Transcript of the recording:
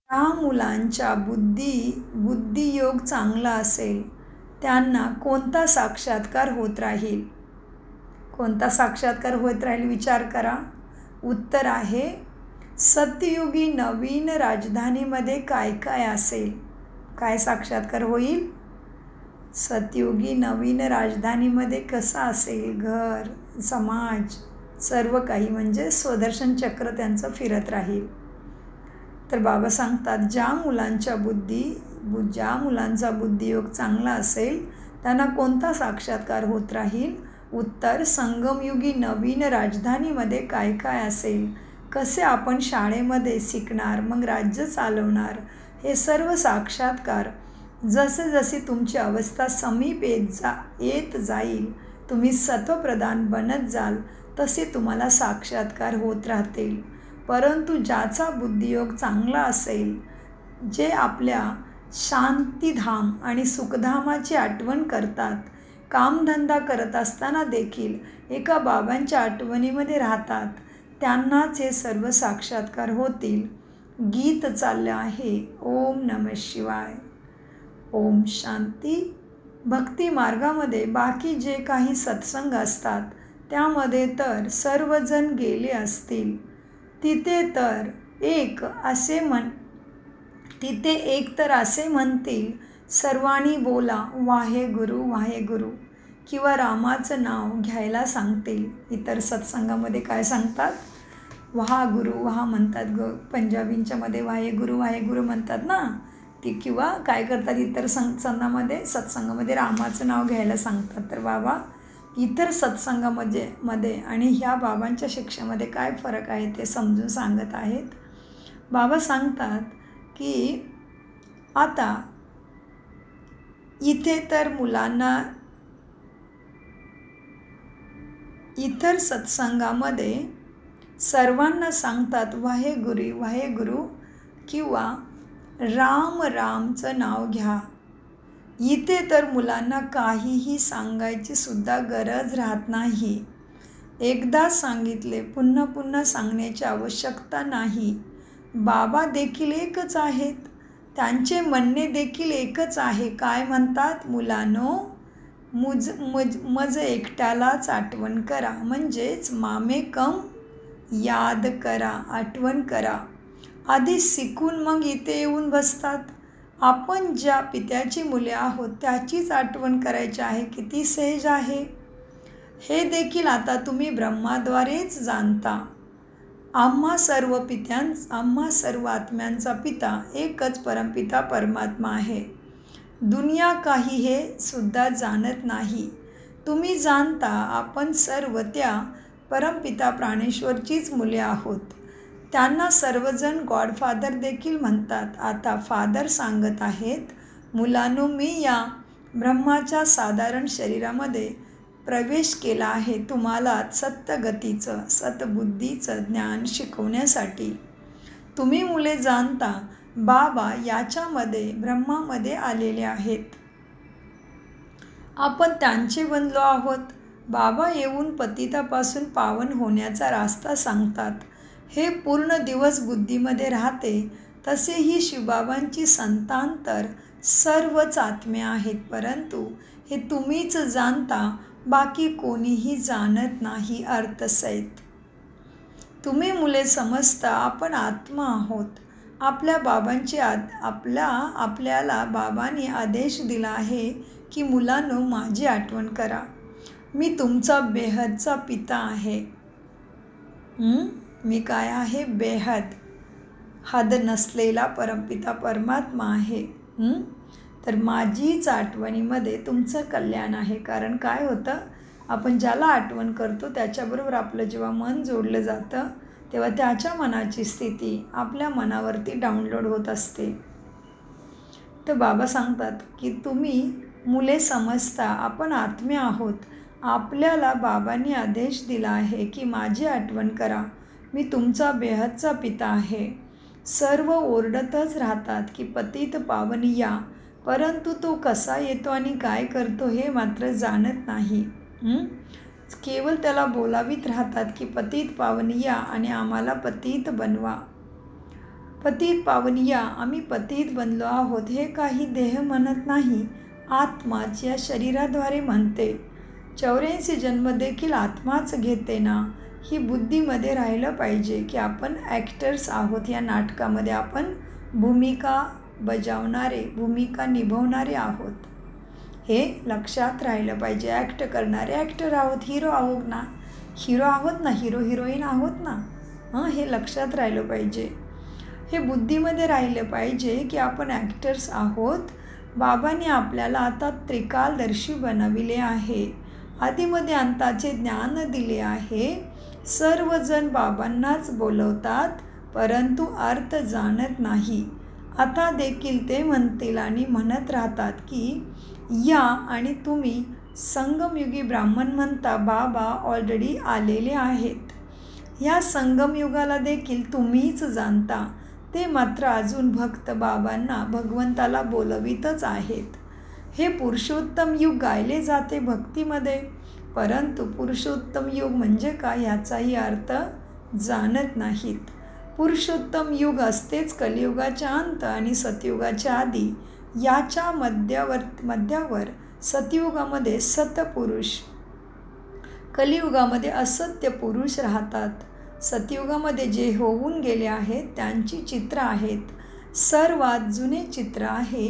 ज्या मुलांचा बुद्धियोग चांगला असेल त्यांना कोणता साक्षात्कार होत राहील? कोणता साक्षात्कार होत राहील विचार करा. उत्तर आहे सत्ययुगी नवीन राजधानीमध्ये काय काय असेल? काय साक्षात्कार होईल? सत्ययुगी नवीन राजधानीमध्ये कसं असेल? घर, समाज, सर्व काही म्हणजे स्वदर्शन चक्र त्यांचं फिरत राहील. तर बाबा सांगतात ज्या मुलांचा बुद्धियोग चांगला असेल त्यांना कोणता साक्षात्कार होत राहील? उत्तर संगमयुगी नवीन राजधानीमध्ये काय काय असेल? कसे आपण शाळेमध्ये शिकणार, मग राज्य चालवणार, हे सर्व साक्षात्कार जसे जशी तुमची अवस्था समीप येत जाईल, तुम्ही सत्वप्रधान बनत जाल, तसे तुम्हाला साक्षात्कार होत राहतील. परंतु ज्याचा बुद्धियोग चांगला असेल, जे आपल्या शांतीधाम आणि सुखधामाची आठवण करतात, कामधंदा करत असताना देखील एका बाबांच्या आठवणीमध्ये राहतात, त्यांनाच हे सर्व साक्षात्कार होतील. गीत चाललं आहे ओम नमः शिवाय. ओम शांती. भक्ती मार्गामध्ये बाकी जे काही सत्संग असतात त्यामध्ये तर सर्वजण गेले असतील. तिथे एक तर असे म्हणतील सर्वांनी बोला वाहेगुरु वाहेगुरु, किंवा रामाचं नाव घ्यायला सांगतील. इतर सत्संगामध्ये काय सांगतात? वहा गुरु वहा म्हणतात पंजाबींच्या मध्ये वाहेगुरु वाहेगुरु म्हणतात ना ती. किंवा काय करतात इतर सत्संगामध्ये रामाचं नाव घ्यायला सांगतात. तर बाबा इतर सत्संगामध्ये आणि ह्या बाबांच्या शिक्षेमध्ये काय फरक आहे ते समजून सांगत आहेत. बाबा सांगतात की आता इथे तर मुलांना इतर सत्संगामध्ये सर्वांना सांगतात वाहेगुरु वाहेगुरु किंवा रामचं नाव घ्या. इथे तर मुलांना काहीही सांगायची सुद्धा गरज राहत नाही. एकदा सांगितले पुन्हा पुन्हा सांगण्याची आवश्यकता नाही. बाबा देखील एकच आहेत, त्यांचे म्हणणे देखील एकच आहे. काय म्हणतात? मुलांनो, मज एकट्यालाच आठवण करा, म्हणजेच मामेकम याद करा, आठवण करा. आधी शिकून मग इथे येऊन बसतात. आपण ज्या पित्याची मुले आहोत त्याचीच आठवण करायची आहे. किती सहज आहे हे देखील आता तुम्ही ब्रह्माद्वारेच जाणता. आम्हा सर्व आत्म्यांचा पिता एकच परमपिता परमात्मा आहे. दुनिया काही हे सुद्धा जाणत नाही. तुम्ही जाणता आपण सर्व त्या परमपिता प्राणेश्वरचीच मुले आहोत. त्यांना सर्वजण गॉडफादर देखील म्हणतात. आता फादर सांगत आहेत, मुलांनो, मी या ब्रह्माच्या साधारण शरीरामध्ये प्रवेश केला आहे तुम्हाला सत्यगतीचं सतबुद्धीचं ज्ञान शिकवण्यासाठी. तुम्ही मुले जाणता बाबा याच्यामध्ये ब्रह्मामध्ये आलेले आहेत. आपण त्यांचे बनलो आहोत. बाबा येऊन पतितापासून पावन होण्याचा रास्ता सांगतात. हे पूर्ण दिवस बुद्धीमध्ये राहते. तसेही शिवबाबांची संतान तर सर्वच आत्म्या आहेत, परंतु हे तुम्हीच जाणता, बाकी कोणीही जाणत नाही. अर्थसहित तुम्ही मुले समजता आपण आत्मा आहोत. आपल्याला बाबांनी आदेश दिला आहे की मुलांनो, माझी आठवण करा. मी तुमचा बेहदचा पिता आहे. मी काय आहे? बेहद, हद नसलेला परमपिता परमात्मा आहे. तर माझीच आठवणीमध्ये तुमचं कल्याण आहे. कारण काय होतं, आपण ज्याला आठवण करतो त्याच्याबरोबर आपलं जेव्हा मन जोडलं जातं तेव्हा त्याच्या मनाची स्थिती आपल्या मनावरती डाउनलोड होत असते. तर बाबा सांगतात की तुम्ही मुले समजता आपण आत्म्या आहोत. आपल्याला बाबांनी आदेश दिला आहे की माझी आठवण करा. मी तुमचा बेहदचा पिता आहे. सर्व ओरडतच राहतात की पतित पावन या, परंतु तो कसा येतो आणि काय करतो हे मात्र जाणत नाही. केवळ त्याला बोलावीत राहतात की पतित पावन या आणि आम्हाला पतित बनवा. पतित पावनिया, आम्ही पतित बनलो आहोत हे काही देह म्हणत नाही, आत्माच या शरीराद्वारे म्हणते. 84 जन्म देखील आत्माच घेते ना. ही बुद्धीमध्ये राहिलं पाहिजे की आपण ॲक्टर्स आहोत. या नाटकामध्ये आपण भूमिका बजावणारे, भूमिका निभवणारे आहोत. हे लक्षात राहिलं पाहिजे. ॲक्ट करणारे ॲक्टर आहोत, हिरो आहोत ना, हिरो हिरोईन आहोत ना. हे लक्षात राहिलं पाहिजे. हे बुद्धीमध्ये राहिलं पाहिजे की आपण ॲक्टर्स आहोत. बाबांनी आपल्याला आता त्रिकालदर्शी बनविले आहे. आदिमध्ये अंताचे ज्ञान दिले आहे. सर्वजण बाबांनाच बोलवतात, परंतु अर्थ जाणत नाही. आता देखील ते म्हणतील आणि म्हणत राहतात की या आणि तुम्ही संगमयुगी ब्राह्मण म्हणता. बाबा ऑलरेडी आलेले आहेत. या संगमयुगाला देखील तुम्हीच जाणता. ते मात्र अजून भक्त बाबांना, भगवंताला बोलवितच आहेत. हे पुरुषोत्तम युग गायले जाते भक्तीमध्ये, परंतु पुरुषोत्तम युग म्हणजे काय याचाही अर्थ जाणत नाहीत. पुरुषोत्तम युग असतेच कलियुगाच्या अंत आणि सतयुगाच्या आधी. याच्या मध्यावर सतयुगामध्ये सतपुरुष, कलियुगामध्ये असत्य पुरुष राहतात. सतयुगामध्ये जे होऊन गेले आहेत त्यांची चित्र आहेत. सर्वात जुने चित्र आहे